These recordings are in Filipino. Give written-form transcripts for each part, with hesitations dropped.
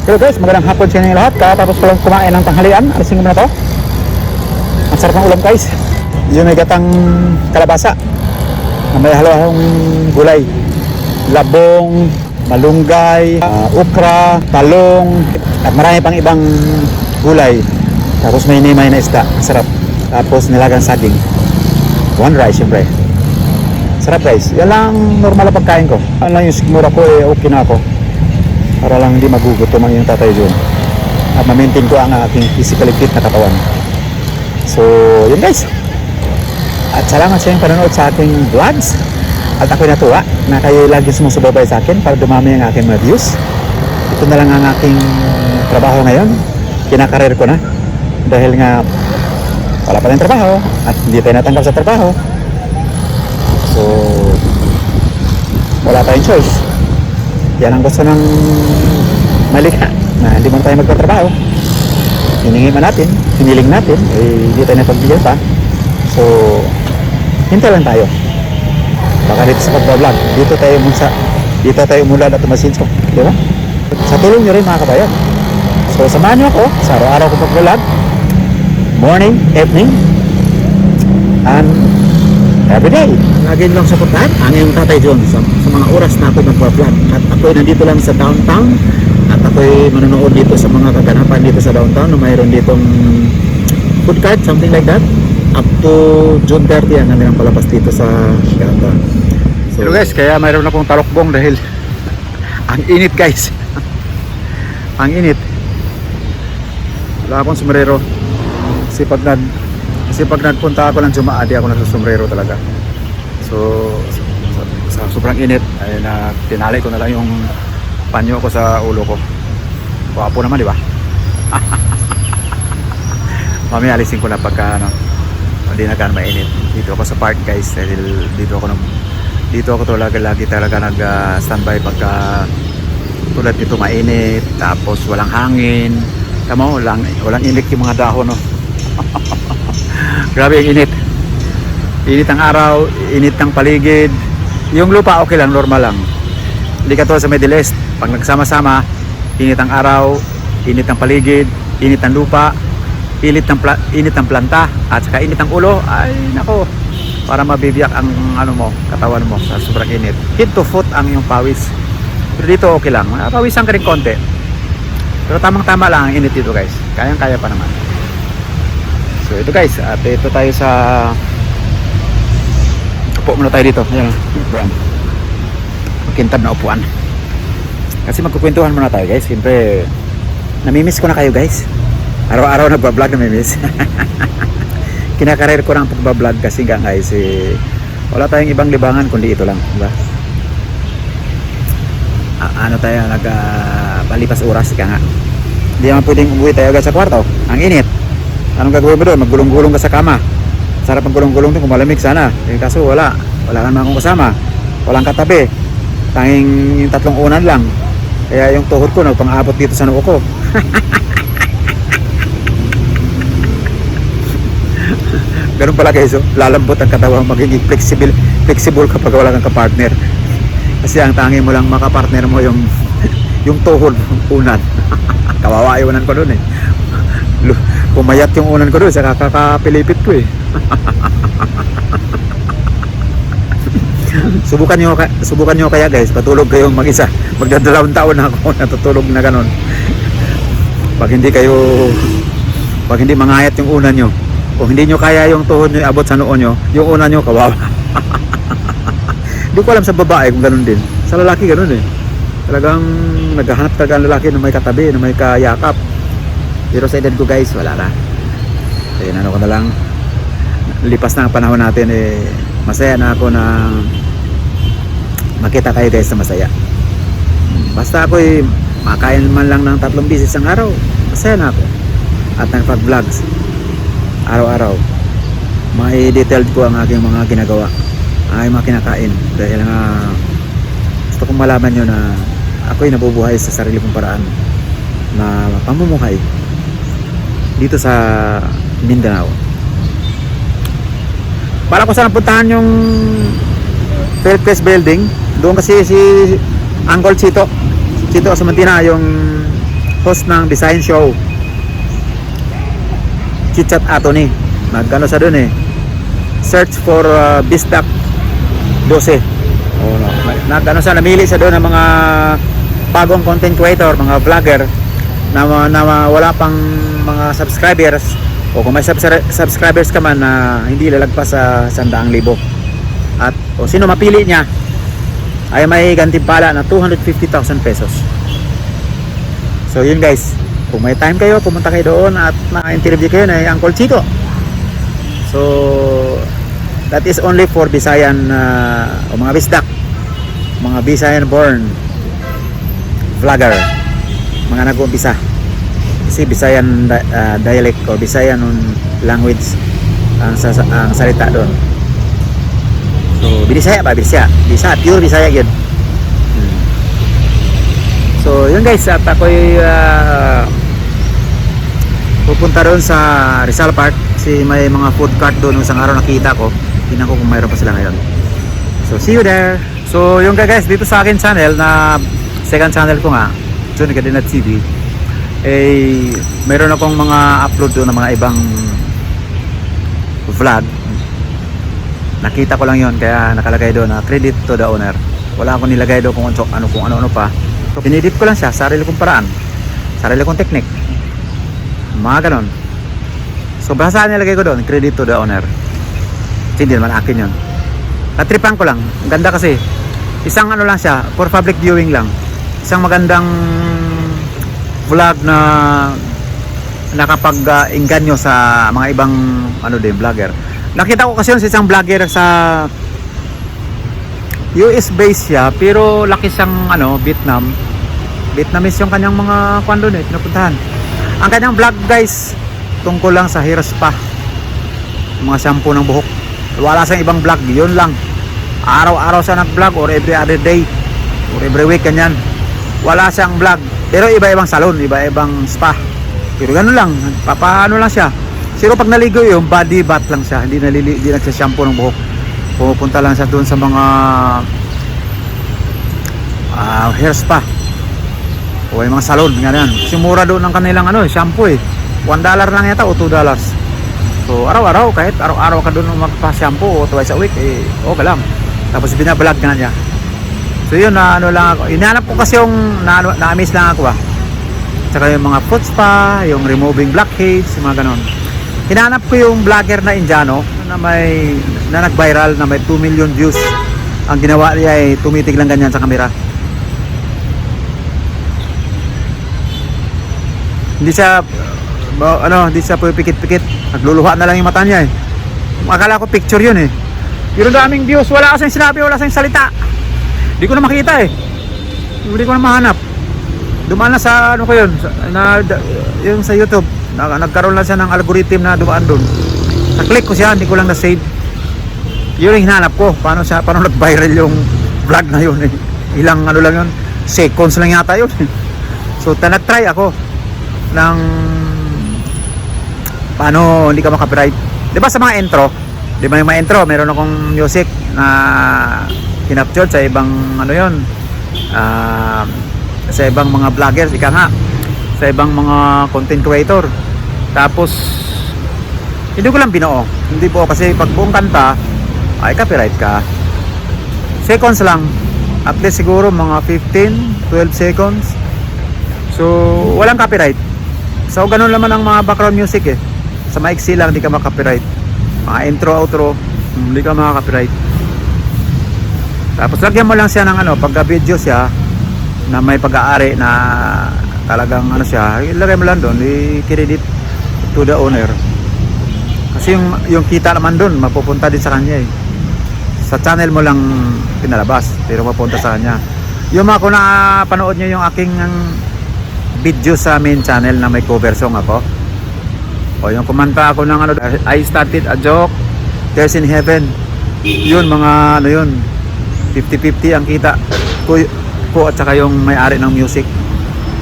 Hello guys, magandang hapon sa inyo lahat. Katapos ko lang kumain ng tanghalian. Alisin ko muna to. Ang sarap ng ulam guys. Yung may gatang kalabasa na may halo-halong gulay. Labong, malunggay, ukra, talong, at marami pang ibang gulay. Tapos may nimay na isda. Sarap. Tapos nilagang saging. One rice syempre. Sarap guys. Yan lang normal na pagkain ko. Ano lang yung sigmura ko okay na ako. Para lang hindi magugutom ang yung tatay John. At ma-maintain ko ang aking physically fit na katawan. So, yun guys. At salamat sa inyong panonood sa aking vlogs. At ako'y natuwa na kayo lagi sumusubaybay sa akin para dumami ang aking mga views. Ito na lang ang aking trabaho ngayon. Kinakarir ko na. Dahil nga wala pa tayong trabaho at hindi tayo natanggap sa trabaho. So, wala tayong choice. Yan ang gusto ng malika na hindi mo tayo magtatrabaho. Hiningi man natin, hiniling natin, hindi tayo napagbigyan pa. So, hintay lang tayo. Baka dito sa pagbablog, dito tayo umulad at umasinso, di ba? Sa tulong nyo rin mga kabayan. So, samahan nyo ako sa araw-araw ko pagbablog, morning, evening, and everyday. Lagi lang supportahan ang iyong tatay John sa mga oras na ako nagpa-vlog. At ako'y nandito lang sa downtown. At ako'y manonood dito sa mga kaganapan dito sa downtown na mayroon ditong food cart, something like that. Up to June 30 ang kanilang palabas dito sa downtown. So, hello guys, kaya mayroon akong talokbong dahil ang init guys. Ang init. Wala akong sombrero. Kasi pag nagpunta ako ng Jumaa, di ako nasa-sombrero talaga. So, sa sobrang init, ay tinali ko na lang yung panyo ko sa ulo ko. Wapo naman, di ba? Mamaya alisin ko na pagka hindi na gano'n mainit. Dito ako sa park guys, dahil dito ako lagi talaga nag-standby pagka tulad dito mainit, tapos walang hangin. Tama mo, walang init yung mga dahon, no? Grabe ang init. Init ang araw, init ang paligid. Yung lupa okay lang, normal lang. Hindi katulad sa Middle East. Pag nagsama-sama, init ang araw, init ang paligid, init ang lupa, init ang planta, at saka init ang ulo. Ay nako, para mabibiyak ang katawan mo sa sobrang init. Head to foot ang yung pawis. Pero dito okay lang, pawisan ka rin konti. Pero tamang-tama lang ang init dito guys. Kayang-kaya pa naman. So ito guys, at ito tayo sa upo muna tayo dito. Ayan, makintab na upuan. Kasi magkukwentuhan muna tayo guys. Siyempre, namimiss ko na kayo guys. Araw-araw nagbablog, namimiss. Kinakarir ko ng pagbablog kasi nga guys, wala tayong ibang libangan kundi ito lang, diba? Ano tayo, palipas oras ka nga. Hindi naman pwedeng umuwi tayo agad sa kwarto. Ang init. Anong gagawin mo doon? Maggulong-gulong ka sa kama. Sarap ang gulong-gulong doon kung malamig sana. Kaso wala naman akong kasama. Walang katabi. Tanging yung 3 unan lang. Kaya yung tuhod ko nagpang-abot dito sa noo ko. Ganun pala guys, lalambot ang katawan, magiging flexible kapag wala kang kapartner. Kasi ang tangi mo lang makapartner mo yung tuhod, unan. Kawawa iwanan ko doon pumayat yung unan ko doon sa kakapilipit ko Subukan nyo kaya guys, patulog kayong mag-isa. Magdadalawang taon na ako natutulog na ganun. Pag hindi mangayat yung unan nyo, kung hindi nyo kaya yung tuhod nyo abot sa noo nyo, yung unan nyo kawawa. Hindi ko alam sa babae kung ganun din. Sa lalaki ganun talagang naghahanap talaga ang lalaki na may katabi, na may kayakap. Pero sa edad ko guys, wala na. Ayun, ko na lang. Lipas na ang panahon natin, masaya na ako na makita kayo guys na masaya. Basta ako'y makain man lang ng 3 beses ang araw, masaya na ako. At nagpag-vlogs araw-araw. May detailed ko ang aking mga ginagawa, ay mga kinakain. Dahil nga gusto kong malaman nyo na ako'y nabubuhay sa sarili kong paraan na pamumuhay dito sa Mindanao. Para ko sana puntahan yung Philippines building. Doon kasi si Uncle Chito Samantina yung host ng Design Show. Chitchat Attorney. Nagkano sa doon eh. Search for Bisdak 12. Oh, no. Nagkano sa namili sa doon ng mga bagong content creator, mga vlogger na wala pang mga subscribers, o kung may subscribers ka man na hindi lalagpas sa 100,000. At o sino mapili niya ay may gantimpala na 250,000 pesos. So yun guys, kung may time kayo, pumunta kayo doon at ma-interview kayo na Uncle Chico. So that is only for Bisayan o mga Bisdak, mga Bisayan born vlogger, mga nag-uumpisa. Kasi Bisayan dialect o Bisayan language ang salita doon. So Bisaya ba? Bisaya, pure Bisaya yun. So yun guys, at ako'y pupunta doon sa Rizal Park kasi may mga food cart doon. Isang araw nakita ko, tingnan ko kung mayroon pa sila ngayon. So see you there. So yung guys, dito sa akin channel, na second channel ko nga, Johnny Cadena TV, eh mayroon akong mga upload doon ng mga ibang vlog. Nakita ko lang yon, kaya nakalagay doon na credit to the owner. Wala akong nilagay doon kung ano pa. So pinedit ko lang siya, sarili kong paraan, sarili kong technique, mga ganon. So basta nilagay ko doon, credit to the owner. Hindi naman akin yun. Natripan ko lang, ang ganda kasi. Isang ano lang siya, for public viewing lang. Isang magandang vlog na nakapag-inganyo sa mga ibang vlogger. Nakita ko kasi yun sa isang vlogger sa US based siya, pero laki siyang Vietnamese yung kanyang mga kwan doon pinupuntahan. Ang kanyang vlog guys, tungkol lang sa hair spa, mga shampoo ng buhok. Wala siyang ibang vlog, yun lang. Araw-araw siya nag-vlog, or every other day, or every week, ganyan. Wala siyang vlog, pero iba-ibang salon, iba-ibang spa. Pero gano'n lang, papaano lang siya. Pero pag naligo yung body bath lang siya, hindi nagsashampoo ng buhok. Pupunta lang siya doon sa mga hair spa o yung mga salon, ganyan. Kasi mura doon ang kanilang shampoo $1 lang yata o $2. So araw-araw, kahit araw-araw ka doon magpa-shampoo o twice a week, okay lang. Tapos binablog nga niya. So yun, lang ako. Inaanap ko kasi yung na-miss lang ako Tsaka yung mga foot spa, yung removing blackheads, yung mga ganon. Hinahanap ko yung vlogger na Indiano na nag-viral, na may 2 million views. Ang ginawa niya ay tumitig lang ganyan sa camera. Hindi siya pipikit-pikit. Nagluluha na lang yung mata niya Akala ko picture yun Pero daming views, wala kasing sinabi, wala kasing salita. Hindi ko na makita Hindi ko na mahanap. Dumaan na sa yung sa YouTube. Nagkaroon lang siya ng algorithm na dumaan doon. Na-click ko siya, hindi ko lang na-save. Yun yung hinahanap ko. Paano nag-viral yung vlog na yun Ilang lang yun, seconds lang yata yun So nag-try ako ng paano hindi ka makapiright. Diba sa mga intro, diba yung mga intro, meron akong music na kinapture sa ibang sa ibang mga vloggers, sa ibang mga content creator. Tapos hindi ko lang binuo. Hindi po, kasi pag buong kanta ay copyright ka. Seconds lang. At least siguro mga 15, 12 seconds. So walang copyright. So ganun naman ang mga background music Sa maiksi lang hindi ka makaka-copyright. Mga intro, outro, hindi ka makaka-copyright. Tapos lagyan mo lang siya ng pagka-video siya na may pag-aari na talagang siya, ilagay mo lang doon, i-credit to the owner. Kasi yung kita naman doon mapupunta din sa kanya Sa channel mo lang pinalabas, pero mapunta sa kanya. Yung kung napanood nyo yung aking video sa main channel na may cover song ako, o yung kumanta ako ng I started a joke, there's in heaven, yun mga 50-50 ang kita ko at saka yung may-ari ng music.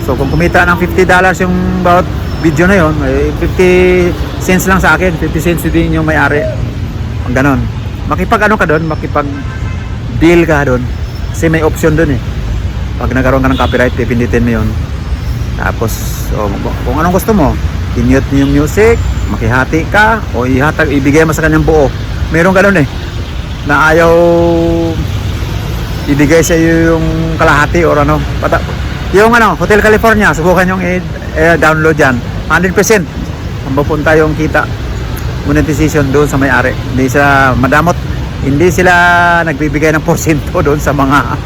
So kung kumita ng $50 yung bawat video na yun, 50 cents lang sa akin, 50 cents din yung may-ari. Ang ganon. Makipag ka doon, makipag deal ka doon. Kasi may option doon Pag nagkaroon ka ng copyright, pipindutin mo yun. Tapos kung anong gusto mo, i-mute niyo yung music, makihati ka o ibigay mo sa kanyang buo. Meron ganun eh na ayaw ibigay sa iyo yung kalahati or ano. Yung Hotel California, subukan yung i-download yan. 100% ang mapunta yung kita monetization doon sa may-ari. Hindi sila madamot, hindi sila nagbibigay ng porsyento doon sa mga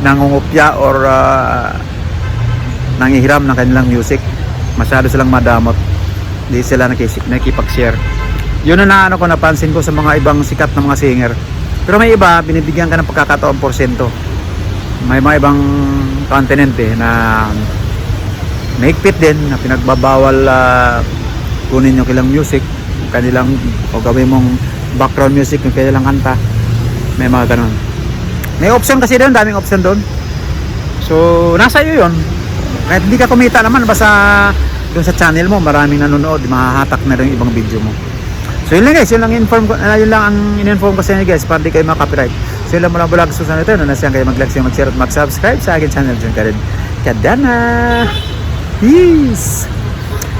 nangungupya or nangihiram ng kanilang music. Masyado silang madamot, hindi sila nakikipag-share. Yun na ko napansin ko sa mga ibang sikat na mga singer. Pero may iba, binibigyan ka ng pagkakataon porsyento. May mga ibang continent na mahigpit din, na pinagbabawal kunin yung kanilang music, kanilang, o gawin mong background music yung kanilang kanta. May mga ganun. May option kasi doon, daming option doon. So, nasa iyo yun. Kahit hindi ka kumita naman, basta doon sa channel mo, maraming nanonood, mahahatak na rin yung ibang video mo. So yun lang guys, yun lang ang in-inform ko sa inyo guys para di kayo maka-copyright. So yun lang mula vlog susunod ito, nasiyang kayo mag-like, mag-share at mag-subscribe sa akin channel John Cadana. Peace!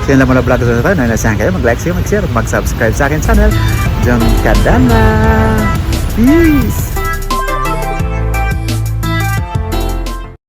So yun lang mula vlog susunod ito, nasiyang kayo mag-like, mag-share at mag-subscribe sa akin channel John Cadana. Peace!